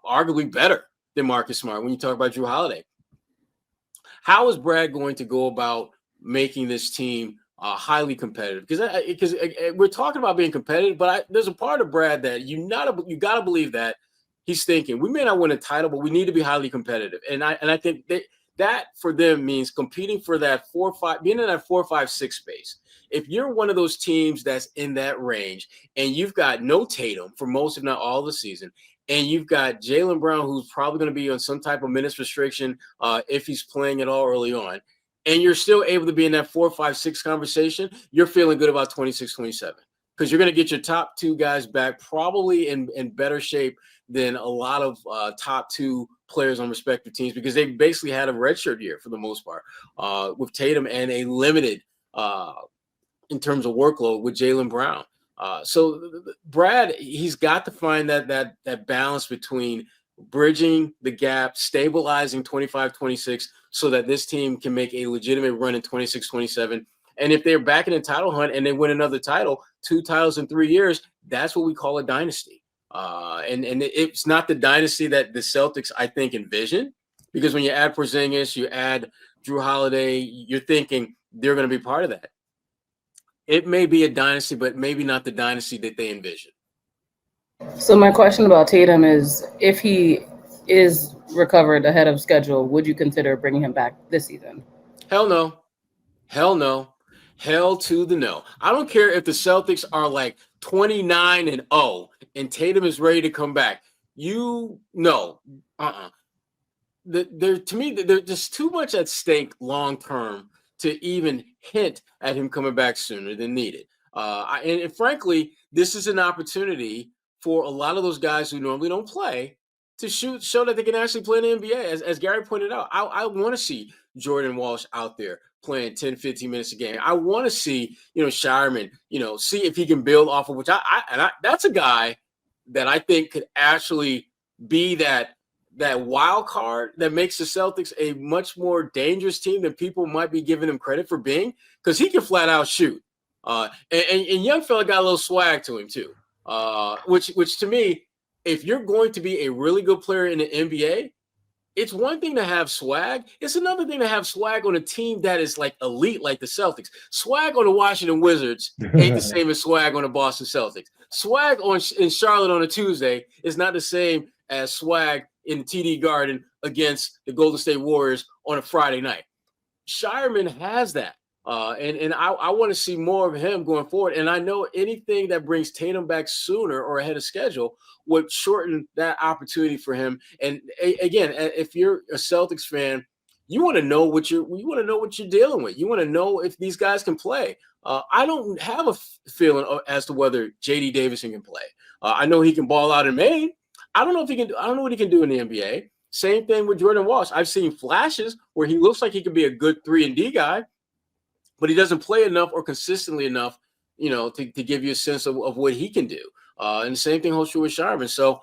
arguably better than Marcus Smart when you talk about Jrue Holiday. How is Brad going to go about making this team highly competitive? Because we're talking about being competitive, but there's a part of Brad that you got to believe that he's thinking, we may not win a title, but we need to be highly competitive. And I think that for them means competing for that 4 or 5, being in that 4, 5, 6 space. If you're one of those teams that's in that range, and you've got no Tatum for most, if not all, of the season, and you've got Jaylen Brown, who's probably going to be on some type of minutes restriction if he's playing at all early on, and you're still able to be in that 4, 5, 6 conversation, you're feeling good about 26, 27, because you're going to get your top 2 guys back probably in better shape than a lot of top 2 players on respective teams, because they basically had a redshirt year for the most part with Tatum, and a limited in terms of workload with Jaylen Brown. So Brad, he's got to find that balance between bridging the gap, stabilizing 25, 26, so that this team can make a legitimate run in 26, 27. And if they're back in the title hunt and they win another title, 2 titles in 3 years, that's what we call a dynasty. And it's not the dynasty that the Celtics, I think, envision, because when you add Porzingis, you add Jrue Holiday, you're thinking they're going to be part of that. It may be a dynasty, but maybe not the dynasty that they envision. So my question about Tatum is, if he is recovered ahead of schedule, would you consider bringing him back this season? Hell no. Hell no. Hell to the no. I don't care if the Celtics are like 29-0 and Tatum is ready to come back. To me, there's just too much at stake long term to even hint at him coming back sooner than needed. And frankly, this is an opportunity for a lot of those guys who normally don't play to show that they can actually play in the NBA. As Gary pointed out, I want to see Jordan Walsh out there playing 10, 15 minutes a game. I want to see, Shireman, see if he can build off of which that's a guy that I think could actually be that wild card that makes the Celtics a much more dangerous team than people might be giving him credit for being, because he can flat out shoot. And young fella got a little swag to him too, which to me, if you're going to be a really good player in the NBA, it's one thing to have swag. It's another thing to have swag on a team that is like elite, like the Celtics. Swag on the Washington Wizards ain't the same as swag on the Boston Celtics. Swag in Charlotte on a Tuesday is not the same as swag in TD Garden against the Golden State Warriors on a Friday night. Shireman has that. And I want to see more of him going forward. And I know anything that brings Tatum back sooner or ahead of schedule would shorten that opportunity for him. And again, if you're a Celtics fan, you want to know what you're dealing with. You want to know if these guys can play. I don't have a feeling as to whether JD Davison can play. I know he can ball out in Maine. I don't know if he can. I don't know what he can do in the NBA. Same thing with Jordan Walsh. I've seen flashes where he looks like he could be a good 3-and-D guy, but he doesn't play enough or consistently enough, to give you a sense of what he can do. And the same thing holds true with Shireman. So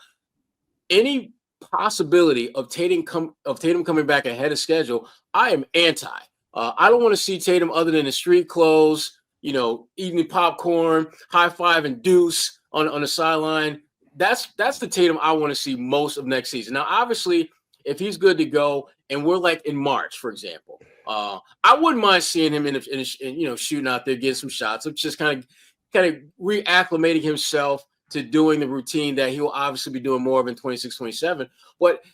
any possibility of Tatum coming back ahead of schedule, I am anti. I don't want to see Tatum other than in street clothes, eating popcorn, high five and deuce on the sideline. That's the Tatum I want to see most of next season. Now, obviously, if he's good to go and we're like in March, for example, I wouldn't mind seeing him in shooting out there, getting some shots. Of just kind of reacclimating himself to doing the routine that he will obviously be doing more of in 26, 27. But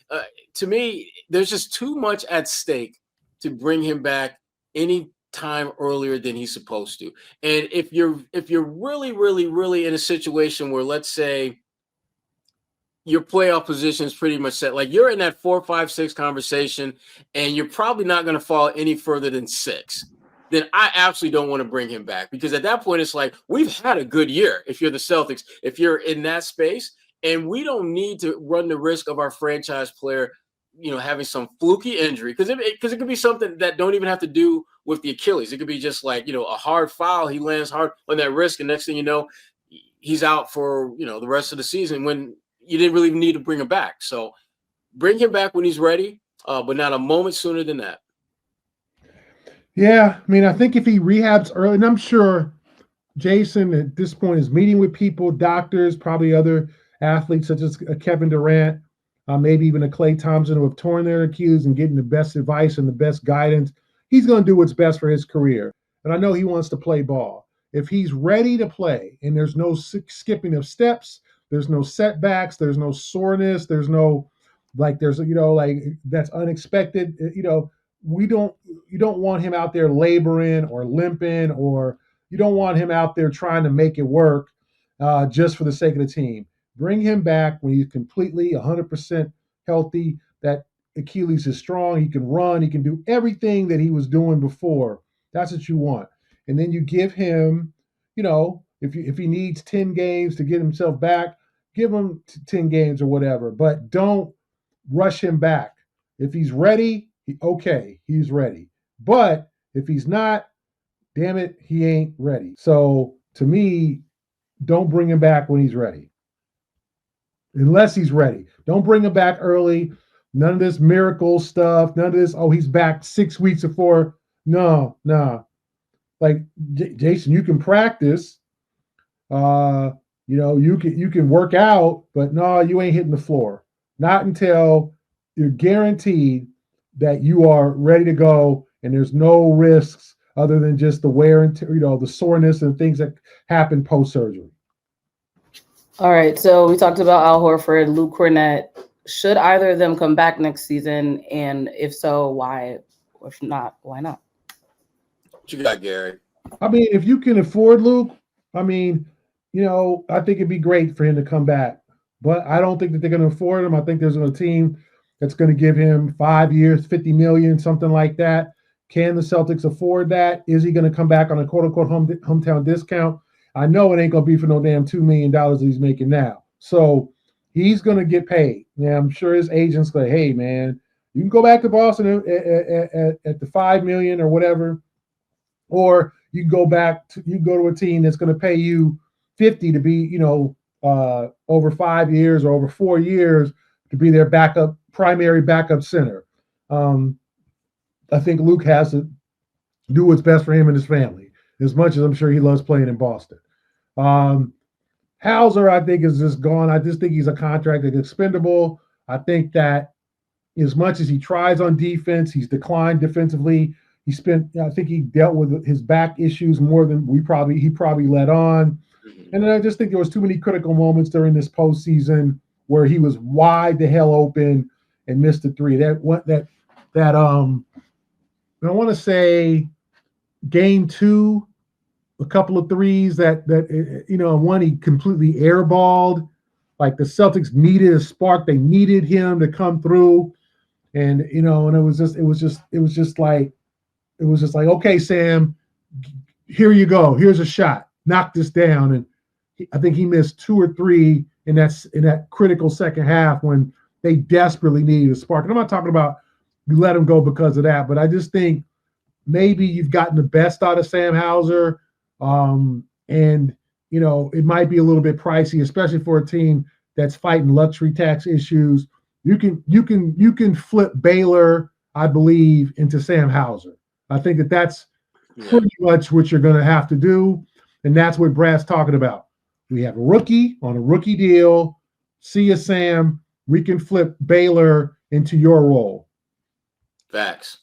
to me, there's just too much at stake to bring him back any time earlier than he's supposed to. And if you're really, really, really in a situation where, let's say, your playoff position is pretty much set, like you're in that 4, 5, 6 conversation, and you're probably not going to fall any further than 6, then I absolutely don't want to bring him back, because at that point, it's like, we've had a good year. If you're the Celtics, if you're in that space, and we don't need to run the risk of our franchise player, having some fluky injury, because it could be something that don't even have to do with the Achilles. It could be just like, a hard foul. He lands hard on that wrist, and next thing you know, he's out for, the rest of the season, when you didn't really need to bring him back. So bring him back when he's ready, but not a moment sooner than that. Yeah, I mean, I think if he rehabs early, and I'm sure Jayson at this point is meeting with people, doctors, probably other athletes such as Kevin Durant, maybe even a Klay Thompson, who have torn their Achilles, and getting the best advice and the best guidance. He's going to do what's best for his career. And I know he wants to play ball. If he's ready to play and there's no skipping of steps, there's no setbacks, there's no soreness, there's no that's unexpected. You don't want him out there laboring or limping, or you don't want him out there trying to make it work just for the sake of the team. Bring him back when he's completely 100% healthy. That Achilles is strong. He can run. He can do everything that he was doing before. That's what you want. And then you give him, if he needs 10 games to get himself back, give him 10 games or whatever. But don't rush him back. If he's ready, he's ready. But if he's not, damn it, he ain't ready. So to me, don't bring him back when he's ready. Unless he's ready. Don't bring him back early. None of this miracle stuff. None of this, he's back 6 weeks before. No. Like, Jayson, you can practice. You can work out, but no, you ain't hitting the floor. Not until you're guaranteed that you are ready to go and there's no risks other than just the wear and the soreness and things that happen post-surgery. All right, so we talked about Al Horford, Luke Kornet. Should either of them come back next season? And if so, why? If not, why not? What you got, Gary? I mean, if you can afford Luke, I think it'd be great for him to come back. But I don't think that they're going to afford him. I think there's a team that's going to give him 5 years, $50 million, something like that. Can the Celtics afford that? Is he going to come back on a quote-unquote hometown discount? I know it ain't going to be for no damn $2 million that he's making now. So he's going to get paid. Yeah, I'm sure his agent's like, hey, man, you can go back to Boston at the $5 million or whatever, or you can go to a team that's going to pay you $50 to be, over 5 years or over 4 years to be their primary backup center. I think Luke has to do what's best for him and his family, as much as I'm sure he loves playing in Boston. Hauser, I think, is just gone. I just think he's a contract that's expendable. I think that as much as he tries on defense, he's declined defensively. I think he dealt with his back issues more than he probably let on. And then I just think there was too many critical moments during this postseason where he was wide the hell open and missed a three. I want to say game 2, a couple of threes that one he completely airballed. Like, the Celtics needed a spark. They needed him to come through. And and it was just like, okay, Sam, here you go. Here's a shot. Knock this down. And I think he missed 2 or 3 in that critical second half when they desperately needed a spark. And I'm not talking about you let him go because of that, but I just think maybe you've gotten the best out of Sam Hauser. And it might be a little bit pricey, especially for a team that's fighting luxury tax issues. You can flip Baylor, I believe, into Sam Hauser. I think that's pretty much what you're going to have to do. And that's what Brad's talking about. We have a rookie on a rookie deal. See you, Sam. We can flip Baylor into your role. Facts.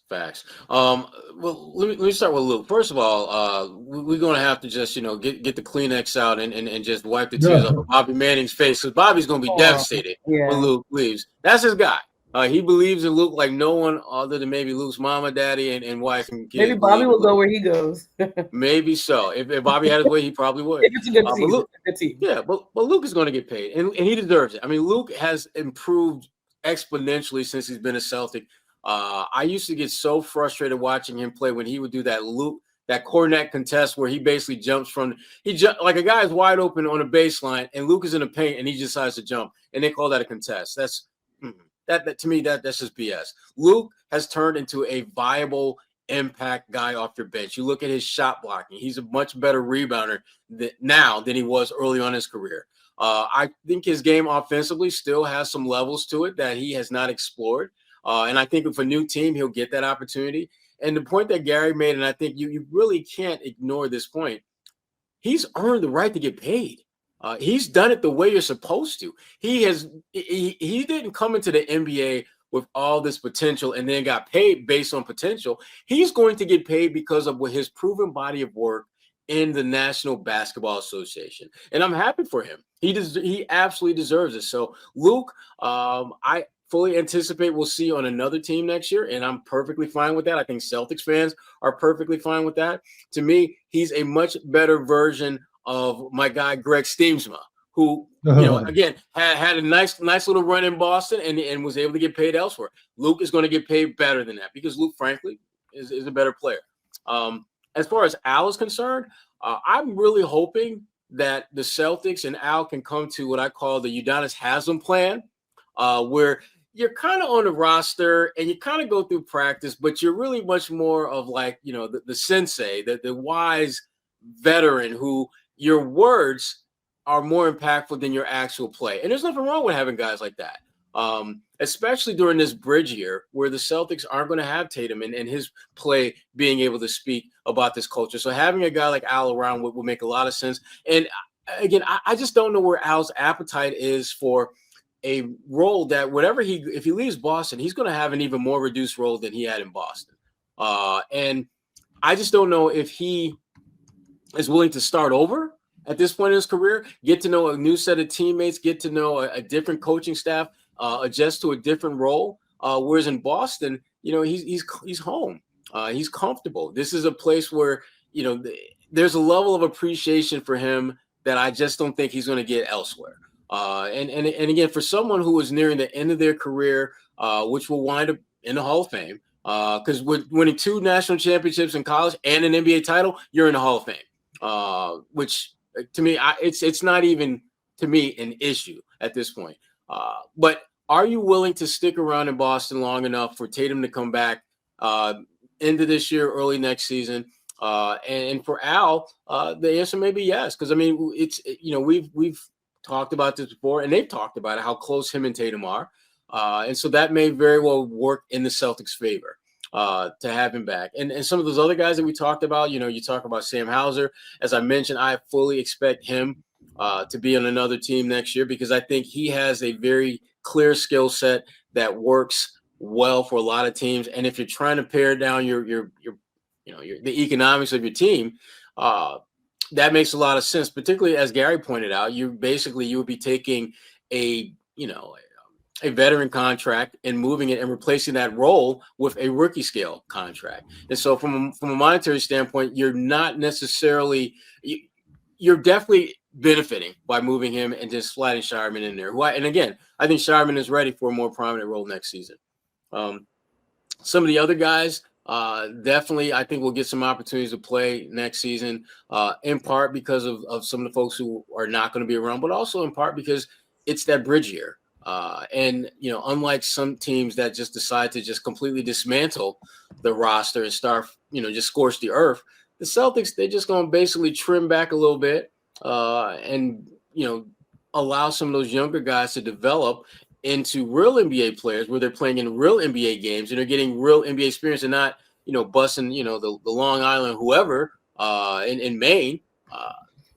Well, let me start with Luke. First of all, we're going to have to just, get the Kleenex out and just wipe the tears off of Bobby Manning's face, because Bobby's going to be devastated when Luke leaves. That's his guy. He believes in Luke like no one other than maybe Luke's mama, daddy, and wife and kids. Maybe Bobby will go where he goes. Maybe so. If Bobby had his way, he probably would. If it's a good team, Yeah, but Luke is going to get paid, and he deserves it. I mean, Luke has improved exponentially since he's been a Celtic. I used to get so frustrated watching him play when he would do that Kornet contest where he basically jumps like a guy is wide open on a baseline and Luke is in the paint and he just decides to jump and they call that a contest. That to me, that's just BS. Luke has turned into a viable impact guy off your bench. You look at his shot blocking; he's a much better rebounder now than he was early on in his career. I think his game offensively still has some levels to it that he has not explored. And I think with a new team, he'll get that opportunity. And the point that Gary made, and I think you really can't ignore this point, he's earned the right to get paid. He's done it the way you're supposed to. He didn't come into the NBA with all this potential and then got paid based on potential. He's going to get paid because of his proven body of work in the National Basketball Association. And I'm happy for him. He absolutely deserves it. So Luke, I fully anticipate we'll see on another team next year, and I'm perfectly fine with that. I think Celtics fans are perfectly fine with that. To me, he's a much better version of my guy Greg Steemsma, who again had a nice little run in Boston and was able to get paid elsewhere. Luke is going to get paid better than that because Luke, frankly, is a better player. As far as Al is concerned, I'm really hoping that the Celtics and Al can come to what I call the Udonis Haslem plan, where you're kind of on the roster and you kind of go through practice, but you're really much more of like, the sensei, the wise veteran who your words are more impactful than your actual play. And there's nothing wrong with having guys like that, especially during this bridge year where the Celtics aren't going to have Tatum and his play being able to speak about this culture. So having a guy like Al around would make a lot of sense. And again, I just don't know where Al's appetite is for a role that if he leaves Boston, he's going to have an even more reduced role than he had in Boston. And I just don't know if he is willing to start over at this point in his career, get to know a new set of teammates, get to know a different coaching staff, adjust to a different role. Whereas in Boston, he's home. He's comfortable. This is a place where, there's a level of appreciation for him that I just don't think he's going to get elsewhere. And again, for someone who is nearing the end of their career, which will wind up in the Hall of Fame, because with winning 2 national championships in college and an NBA title, you're in the Hall of Fame, which to me, it's not even to me an issue at this point. But are you willing to stick around in Boston long enough for Tatum to come back into this year, early next season? And for Al, the answer may be yes, because I mean, we've talked about this before, and they've talked about it, how close him and Tatum are. And so that may very well work in the Celtics' favor to have him back. And some of those other guys that we talked about, you talk about Sam Hauser. As I mentioned, I fully expect him to be on another team next year because I think he has a very clear skill set that works well for a lot of teams. And if you're trying to pare down the economics of your team, that makes a lot of sense, particularly as Gary pointed out. You would be taking a veteran contract and moving it and replacing that role with a rookie scale contract. And so from a monetary standpoint, you're not necessarily you're definitely benefiting by moving him and just sliding Shireman in there. And again, I think Shireman is ready for a more prominent role next season. Some of the other guys, definitely, I think we'll get some opportunities to play next season, in part because of some of the folks who are not going to be around, but also in part because it's that bridge year. And, unlike some teams that just decide to just completely dismantle the roster and start, just scorch the earth, the Celtics, they're just going to basically trim back a little bit and, allow some of those younger guys to develop into real NBA players where they're playing in real NBA games and they're getting real NBA experience and not, busting, the Long Island, whoever in Maine.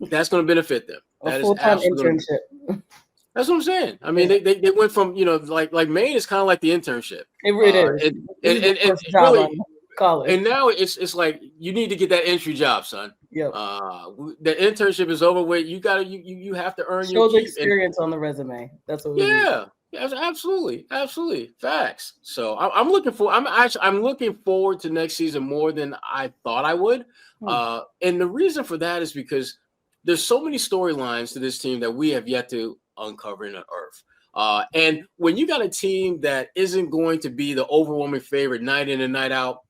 That's going to benefit them. A full-time internship. That's what I'm saying. I mean, they went from, like Maine is kind of like the internship. It really is. And really, college. And now it's like you need to get that entry job, son. Yep. The internship is over with. You have to earn Show your the experience on the resume. That's what. Yeah. Yes, absolutely, facts. So I'm looking forward to next season more than I thought I would. And the reason for that is because there's so many storylines to this team that we have yet to uncover and unearth. And when you got a team that isn't going to be the overwhelming favorite night in and night out,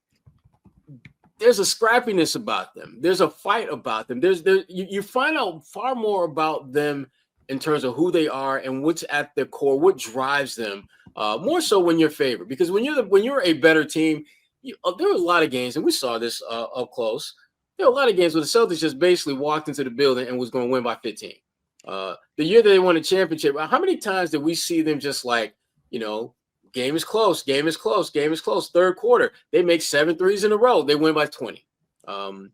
there's a scrappiness about them. There's a fight about them. You find out far more about them in terms of who they are and what's at their core, what drives them, more so when you're favored. Because when you're a better team, there are a lot of games, and we saw this up close. There are a lot of games where the Celtics just basically walked into the building and was going to win by 15. The year that they won a championship, how many times did we see them just like, game is close. Third quarter, they make 7 threes in a row. They win by 20. That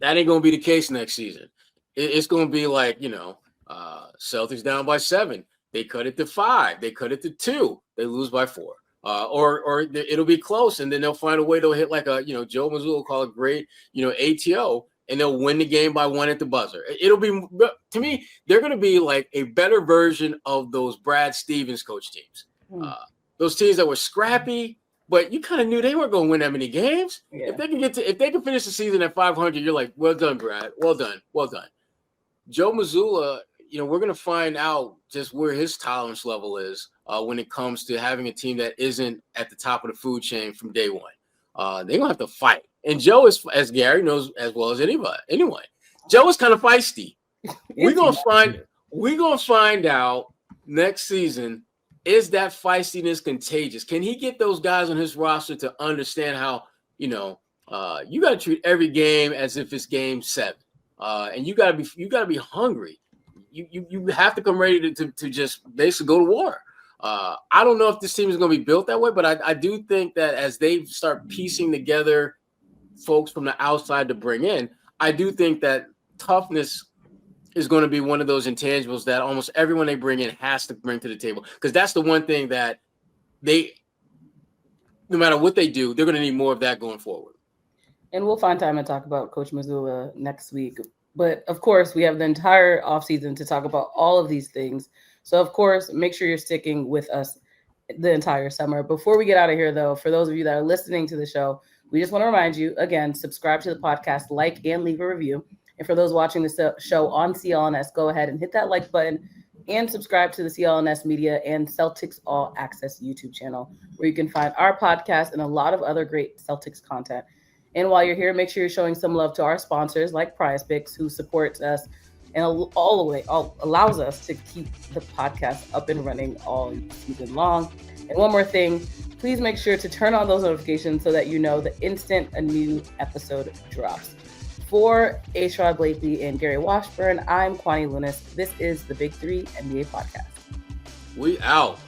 ain't going to be the case next season. It's going to be like, Celtics down by 7. They cut it to 5. They cut it to 2. They lose by 4. Or it'll be close, and then they'll find a way to hit like a, Joe Mazzulla will call it great, ATO, and they'll win the game by 1 at the buzzer. It'll be, to me, they're going to be like a better version of those Brad Stevens coach teams. Those teams that were scrappy, but you kind of knew they weren't going to win that many games. Yeah. If they can finish the season at 500, you're like, well done, Brad. Well done. Joe Mazzulla, we're going to find out just where his tolerance level is when it comes to having a team that isn't at the top of the food chain from day one. They're going to have to fight. And Joe is, as Gary knows as well as anyone, Joe is kind of feisty. We're going to find out next season, is that feistiness contagious? Can he get those guys on his roster to understand how, you got to treat every game as if it's game 7. And you got to be hungry. You have to come ready to just basically go to war. I don't know if this team is going to be built that way, but I do think that as they start piecing together folks from the outside to bring in, I do think that toughness is going to be one of those intangibles that almost everyone they bring in has to bring to the table, because that's the one thing that no matter what they do, they're going to need more of that going forward. And we'll find time to talk about Coach Mazzulla next week. But, of course, we have the entire offseason to talk about all of these things. So, of course, make sure you're sticking with us the entire summer. Before we get out of here, though, for those of you that are listening to the show, we just want to remind you, again, subscribe to the podcast, like, and leave a review. And for those watching the show on CLNS, go ahead and hit that like button and subscribe to the CLNS Media and Celtics All Access YouTube channel, where you can find our podcast and a lot of other great Celtics content. And while you're here, make sure you're showing some love to our sponsors like Prizepicks, who supports us and allows us to keep the podcast up and running all season long. And one more thing, please make sure to turn on those notifications so that you know the instant a new episode drops. For Sherrod Blakely and Gary Washburn, I'm Kwani Lunis. This is the Big 3 NBA Podcast. We out.